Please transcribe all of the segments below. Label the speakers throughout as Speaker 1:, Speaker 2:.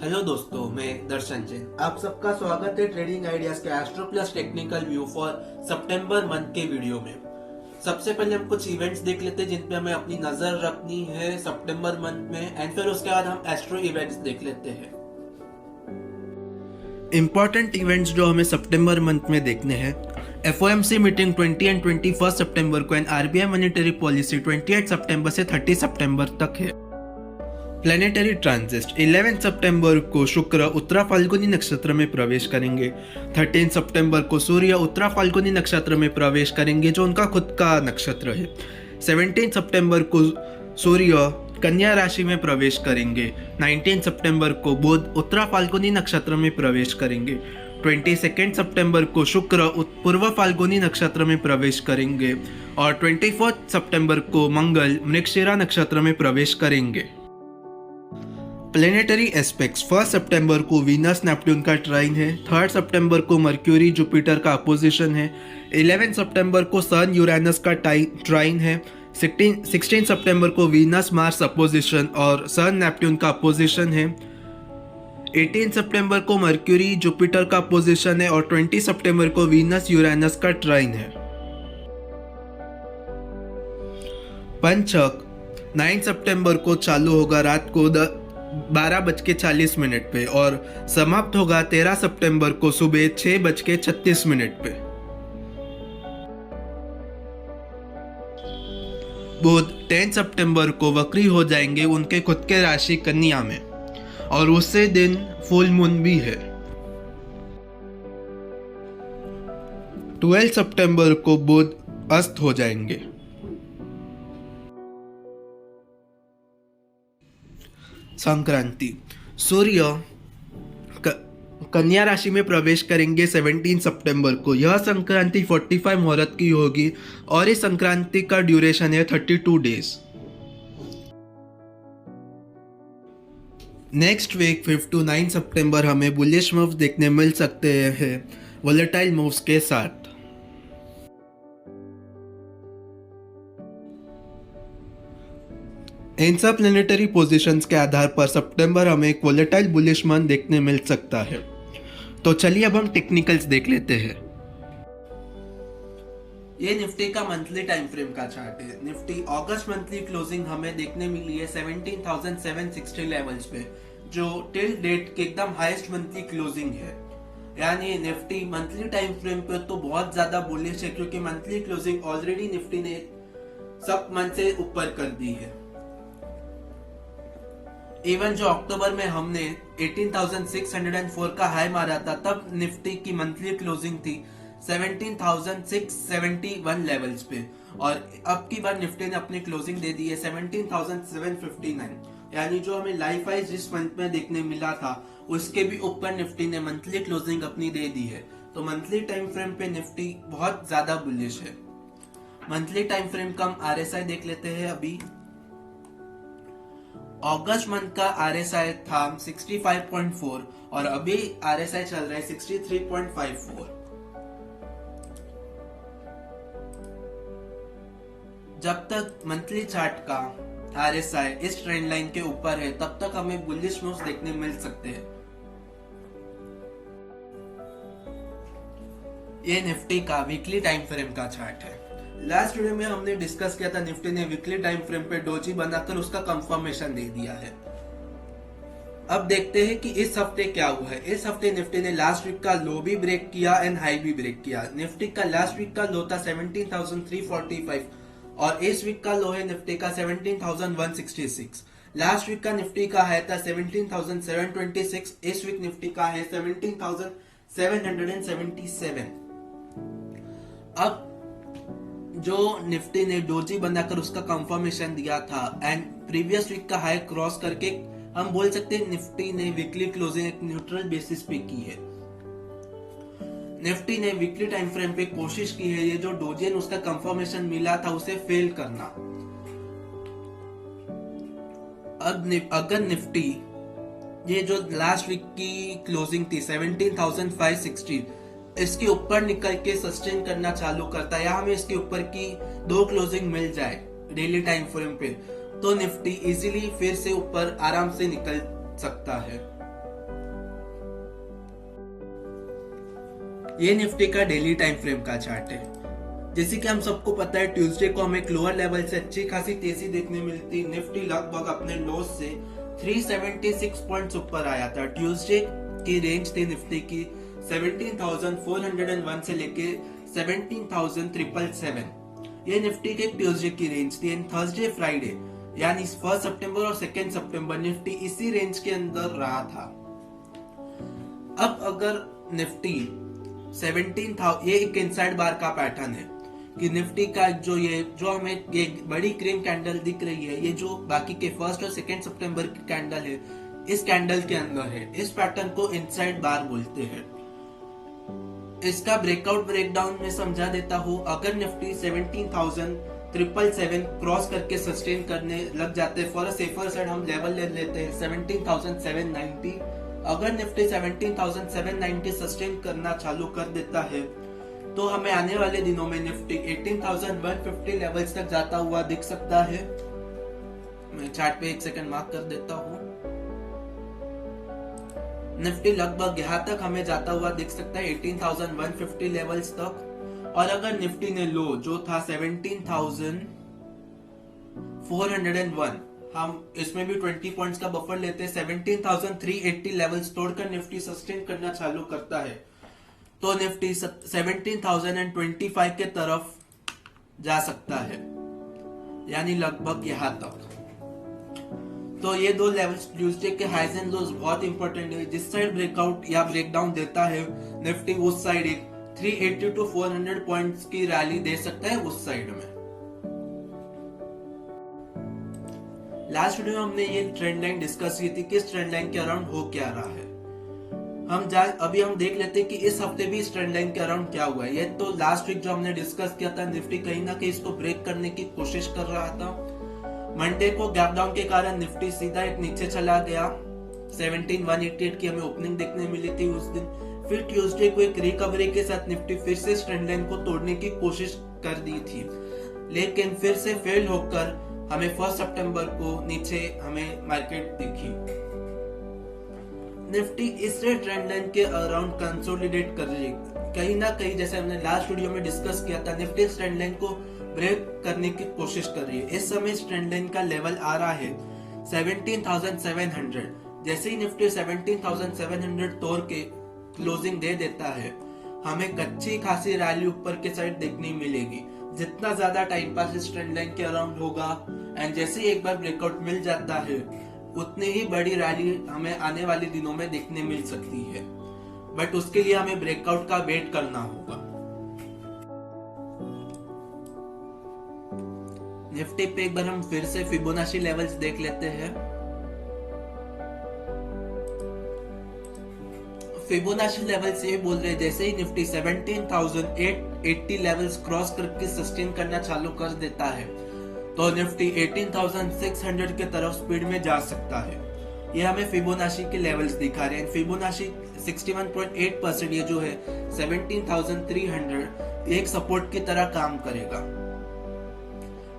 Speaker 1: Hello दोस्तों, मैं दर्शन जैन। आप सबका स्वागत है ट्रेडिंग आइडियाज के astro plus technical view for September month के वीडियो में। सबसे पहले हम कुछ इवेंट्स देख लेते हैं जिन पे हमें अपनी नजर रखनी है सितंबर मंथ में, एंड फिर उसके बाद हम एस्ट्रो इवेंट्स देख लेते हैं। इंपॉर्टेंट इवेंट्स जो हमें सितंबर मंथ में देखने हैं: FOMC मीटिंग 20 एंड 21 सितंबर को एंड RBI मॉनेटरी पॉलिसी 28 सितंबर से 30 सितंबर तक है। प्लेनेटरी ट्रांजिट 11 सितंबर को शुक्र उत्तरा फाल्गुनी नक्षत्र में प्रवेश करेंगे। 13 सितंबर को सूर्य उत्तरा फाल्गुनी नक्षत्र में प्रवेश करेंगे जो उनका खुद का नक्षत्र है। 17 सितंबर को सूर्य कन्या राशि में प्रवेश करेंगे। 19 सितंबर को बुध उत्तरा फाल्गुनी नक्षत्र में प्रवेश करेंगे। 22 सितंबर को शुक्र पूर्व फाल्गुनी नक्षत्र में प्रवेश करेंगे और 24 सितंबर को मंगल मृगशिरा नक्षत्र में प्रवेश करेंगे। प्लेनेटरी एस्पेक्ट्स 1 सितंबर को वीनस नेपट्यून का ट्राइन है। 3 सितंबर को मर्क्यूरी जुपिटर का अपोजिशन है। 11 सितंबर को सन यूरेनस का ट्राइन है। 16 सितंबर को वीनस मार्स अपोजिशन और सन नेपट्यून का अपोजिशन है। 18 सितंबर को मर्क्यूरी जुपिटर का अपोजिशन है और 20 सितंबर को वीनस यूरेनस का ट्राइन है। पंचक 9 सितंबर को चालू होगा रात को 12:40 पे और समाप्त होगा 13 सितंबर को सुबह 6:36 पे। बुध 10 सितंबर को वक्री हो जाएंगे उनके खुद के राशि कन्या में और उसी दिन फुल मून भी है। 12 सितंबर को बुध अस्त हो जाएंगे। संक्रांति सूर्य कन्या राशि में प्रवेश करेंगे 17 सितंबर को। यह संक्रांति 45 मुहूर्त की होगी और इस संक्रांति का ड्यूरेशन है 32 डेज। नेक्स्ट वीक 5 to 9 सितंबर हमें बुलिश मूव्स देखने मिल सकते हैं वोलेटाइल मूव्स के साथ। इन सब प्लेनेटरी पोजीशंस के आधार पर सितंबर हमें एक वोलेटाइल बुलिश मंथ देखने मिल सकता है। तो चलिए अब हम टेक्निकल्स देख लेते हैं। ये निफ्टी का मंथली टाइम फ्रेम का चार्ट है। निफ्टी अगस्त मंथली क्लोजिंग हमें देखने मिली है 17,760 लेवल्स पे, जो टिल डेट के एकदम हाईएस्ट मंथली क्लोजिंग है। यानी निफ्टी मंथली टाइम फ्रेम पे तो बहुत ज्यादा बुलिश है क्योंकि मंथली क्लोजिंग ऑलरेडी निफ्टी ने सब मंथ से ऊपर कर दी है। इवन जो अक्टूबर में हमने 18,604 का हाई मारा था तब निफ्टी की मंथली क्लोजिंग थी 17,671 लेवल्स पे और अब की बार निफ्टी ने अपनी क्लोजिंग दे दी है 17,759। यानी जो हमें लाइफ हाई जिस मंथ में देखने मिला था उसके भी ऊपर निफ्टी ने मंथली क्लोजिंग अपनी दे दी है। तो मंथली टाइम फ्रेम पे निफ्टी बहुत ज्यादा बुलिश है। मंथली टाइम फ्रेम का हम RSI देख लेते हैं। अभी अगस्त मंथ का RSI था 65.4 और अभी RSI चल रहा है 63.54। जब तक मंथली चार्ट का RSI इस ट्रेंड लाइन के ऊपर है तब तक हमें बुलिश मूव्स देखने मिल सकते हैं। ये निफ्टी का वीकली टाइम फ्रेम का चार्ट है। लास्ट वीडियो में हमने डिस्कस किया था निफ्टी ने वीकली टाइम फ्रेम पे डोजी बनाकर उसका कंफर्मेशन दे दिया है। अब देखते हैं कि इस हफ्ते क्या हुआ है। इस हफ्ते निफ्टी ने लास्ट वीक का लो भी ब्रेक किया एंड हाई भी ब्रेक किया। निफ्टी का लास्ट वीक का लो था 17,345 और इस वीक का लो है निफ्टी का 17,166। लास्ट वीक का निफ्टी का हाई था 17,726। इस वीक निफ्टी का है 17,777। अब जो निफ्टी ने डोजी बनाकर उसका कंफर्मेशन दिया था एंड प्रीवियस वीक का हाई क्रॉस करके हम बोल सकते हैं निफ्टी ने वीकली क्लोजिंग एक न्यूट्रल बेसिस पे की है। निफ्टी ने वीकली टाइम फ्रेम पे कोशिश की है ये जो डोजी ने उसका कंफर्मेशन मिला था उसे फेल करना। अब अगर निफ्टी ये जो लास्ट वीक की क्लोजिंग थी 17,560 इसके ऊपर निकल के सस्टेन करना चालू करता है या हमें इसके ऊपर की 2 क्लोजिंग मिल जाए डेली टाइम फ्रेम पे तो निफ्टी इजीली फिर से ऊपर आराम से निकल सकता है। ये निफ्टी का डेली टाइम फ्रेम का चार्ट है। जैसे कि हम सबको पता है, ट्यूसडे को हमें एक लोअर लेवल से अच्छी खासी तेजी देखने मिलती। निफ्टी लगभग अपने लो से 376 पॉइंट्स ऊपर आया था। ट्यूसडे की रेंज थी निफ्टी की 17,401 से लेके 17,777। ये निफ्टी के ट्यूसडे की रेंज थी। एंड थर्सडे फ्राइडे यानी 1 सितंबर और 2 सितंबर निफ्टी इसी रेंज के अंदर रहा था। अब अगर निफ्टी 17,000, ये एक इनसाइड बार का पैटर्न है कि निफ्टी का जो हमें ये बड़ी क्रीम कैंडल दिख रही है, ये जो बाकी के 1 और 2 सितंबर की कैंडल है, इस कैंडल के अंदर है। इस पैटर्न को इनसाइड बार बोलते हैं। इसका ब्रेकआउट ब्रेकडाउन में समझा देता हूँ। अगर निफ्टी 17,777 क्रॉस करके सस्टेन करने लग जाते हैं, फॉर अ सेफर साइड हम लेवल ले लेते हैं 17,790। अगर निफ्टी 17,790 सस्टेन करना चालू कर देता है तो हमें आने वाले दिनों में निफ्टी 18,150 लेवल्स तक जाता हुआ दिख सकता है। मैं चार्ट पे 1 सेकंड मार्क कर देता हूँ। निफ्टी लगभग यहाँ तक हमें जाता हुआ दिख सकता है 18,150 लेवल्स तक। और अगर निफ्टी ने लो जो था 17,401, हम इसमें भी 20 पॉइंट्स का बफर लेते हैं, 17,380 लेवल्स तोड़कर निफ्टी सस्टेन करना चालू करता है तो निफ्टी 17,025 के तरफ जा सकता है, यानी लगभग यहाँ तक। तो ये दो लेवल्स ट्यूसडे के हाइज एंड लोज बहुत इंपॉर्टेंट है। जिस साइड ब्रेकआउट या ब्रेकडाउन देता है निफ्टी, उस साइड एक 380 to 400 पॉइंट्स की रैली दे सकता है उस साइड में। लास्ट वीडियो में हमने ये ट्रेंड लाइन डिस्कस की थी कि इस ट्रेंड लाइन के अराउंड हो क्या रहा है। अभी हम देख लेते हैं कि इस हफ्ते भी इस ट्रेंड लाइन के अराउंड क्या हुआ है। ये तो लास्ट वीक जो हमने डिस्कस किया था, निफ्टी कहीं ना कहीं इसको ब्रेक करने की कोशिश कर रहा था। मंडे को गैप डाउन के कारण निफ्टी सीधा एक नीचे चला गया। 17,188 की हमें ओपनिंग देखने मिली थी उस दिन। फिर ट्यूसडे को एक रिकवरी के साथ निफ्टी फिर से ट्रेंड लाइन को तोड़ने की कोशिश कर दी थी, लेकिन फिर से फेल होकर हमें 1 सितंबर को नीचे हमें मार्केट दिखी। निफ्टी इस ट्रेंड लाइन के अराउंड कंसोलिडेट कर रही है कहीं ना कहीं। जैसे हमने लास्ट वीडियो में डिस्कस किया था, निफ्टी इस ट्रेंड लाइन को ब्रेक करने की कोशिश कर रही है। इस समय इस ट्रेंड लाइन का लेवल आ रहा है 17,700। जैसे ही निफ्टी 17,700 तोड़ के क्लोजिंग दे देता है, हमें कच्ची खासी रैली ऊपर के साइड देखने मिलेगी। जितना ज्यादा टाइम पास इस ट्रेंड लाइन के अराउंड होगा एंड जैसे ही एक बार ब्रेकआउट मिल जाता है, उतनी ही बड़ी रैली हमें आने वाले दिनों में देखने मिल सकती है। बट उसके लिए हमें ब्रेकआउट का वेट करना होगा। निफ्टी पे एक बार हम फिर से फिबोनाची लेवल्स देख लेते हैं। फिबोनाची लेवल्स ये बोल रहे हैं जैसे ही निफ्टी 17,880 लेवल्स क्रॉस करके सस्टेन करना चालू कर देता है तो निफ्टी 18,600 के तरफ स्पीड में जा सकता है। ये हमें फिबोनाची के लेवल्स दिखा रहे हैं। फिबोनाची 61.8% ये जो है 17,300 एक सपोर्ट की तरह काम करेगा।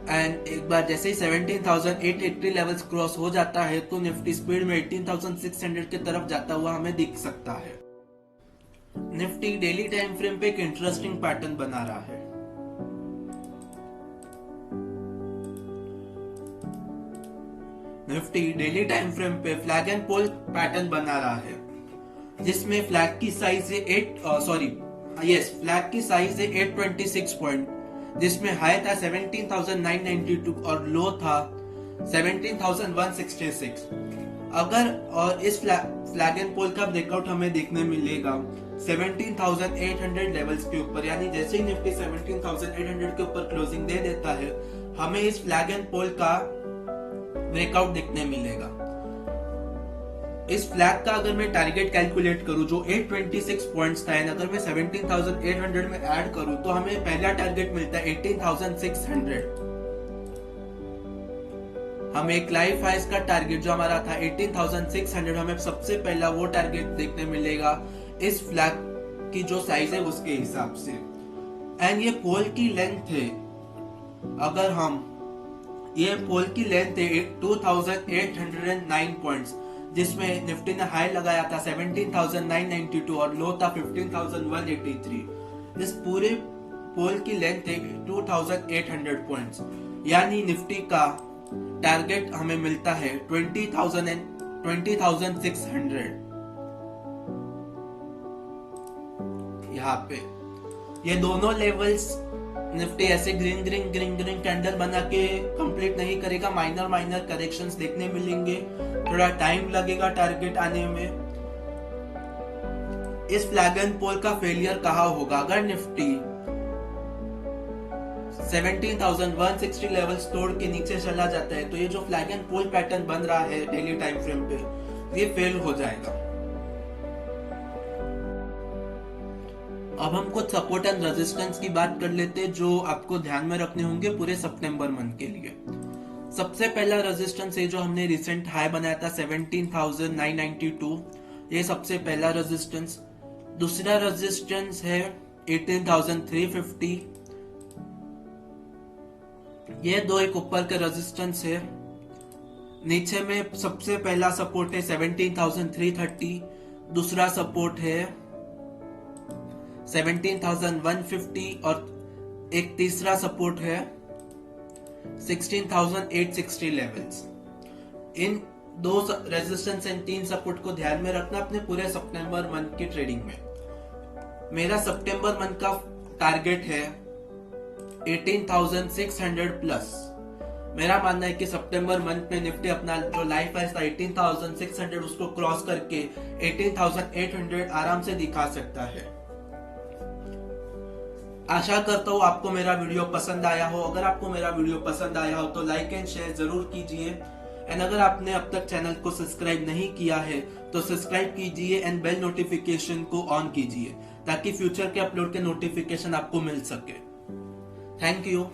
Speaker 1: एंड एक बार जैसे ही 17,880 लेवल्स क्रॉस हो जाता है तो निफ्टी स्पीड में 18,600 की तरफ जाता हुआ हमें दिख सकता है। निफ्टी डेली टाइम फ्रेम पे एक इंटरेस्टिंग पैटर्न बना रहा है। निफ्टी डेली टाइम फ्रेम पे फ्लैग एंड पोल पैटर्न बना रहा है, जिसमें फ्लैग की साइज है फ्लैग की साइज है 826 पॉइंट, जिसमें हाई था 17,992 और लो था 17,166। अगर और इस फ्लैग एंड पोल का ब्रेकआउट हमें देखने मिलेगा 17,800 लेवल्स के ऊपर, यानी जैसे ही निफ्टी 17,800 के ऊपर क्लोजिंग दे देता है, हमें इस फ्लैग एंड पोल का ब्रेकआउट देखने मिलेगा। इस फ्लैग का अगर मैं टारगेट कैलकुलेट करूं जो 826 पॉइंट्स था, अगर मैं 17,800 में ऐड करूं तो हमें पहला टारगेट मिलता है 18,600। हमें एक लाइफ हाइस का टारगेट जो हमारा था 18,600, हमें सबसे पहला वो टारगेट देखने मिलेगा इस फ्लैग की जो साइज है उसके हिसाब से। एंड ये पोल की लेंथ है, अगर हम ये पोल की लेंथ है 2,809 पॉइंट्स, जिसमें निफ्टी ने हाई लगाया था 17,992 और लो था 15,183। इस पूरे पोल की लेंथ है 2,800 पॉइंट्स, यानी निफ्टी का टारगेट हमें मिलता है 20,600। यहाँ पे ये दोनों लेवल्स निफ्टी ऐसे green green green green candle बना के कंप्लीट नहीं करेगा, माइनर करेक्शंस देखने मिलेंगे, थोड़ा टाइम लगेगा टारगेट आने में। इस फ्लैग एंड पोल का फेलियर कहाँ होगा? अगर निफ्टी 17,160 लेवल्स तोड़ के नीचे चला जाता है तो ये जो फ्लैग एंड पोल पैटर्न बन रहा है डेली टाइम फ्रेम पे, ये फेल हो जाएगा। अब हम कुछ सपोर्ट एंड रेजिस्टेंस की बात कर लेते हैं जो आपको ध्यान में रखने होंगे पूरे सितंबर मंथ के लिए। सबसे पहला रेजिस्टेंस है जो हमने रिसेंट हाई बनाया था 17,992, ये सबसे पहला रेजिस्टेंस। दूसरा रेजिस्टेंस है 18,350, ये दो एक ऊपर के रेजिस्टेंस है। नीचे में सबसे पहला सपोर्ट है 17,330, दूसरा सपोर्ट है 17,150 और एक तीसरा सपोर्ट है 16,860 लेवल्स। इन दो रेजिस्टेंस एंड 3 सपोर्ट को ध्यान में रखना अपने पूरे सितंबर मंथ की ट्रेडिंग में। मेरा सितंबर मंथ का टारगेट है 18,600 प्लस। मेरा मानना है कि सितंबर मंथ में निफ्टी अपना जो लाइफ हाई था 18,600 उसको क्रॉस करके 18,800 आराम से दिखा सकता है। आशा करता हूँ आपको मेरा वीडियो पसंद आया हो। अगर आपको मेरा वीडियो पसंद आया हो तो लाइक एंड शेयर जरूर कीजिए, एंड अगर आपने अब तक चैनल को सब्सक्राइब नहीं किया है तो सब्सक्राइब कीजिए एंड बेल नोटिफिकेशन को ऑन कीजिए ताकि फ्यूचर के अपलोड के नोटिफिकेशन आपको मिल सके। Thank you.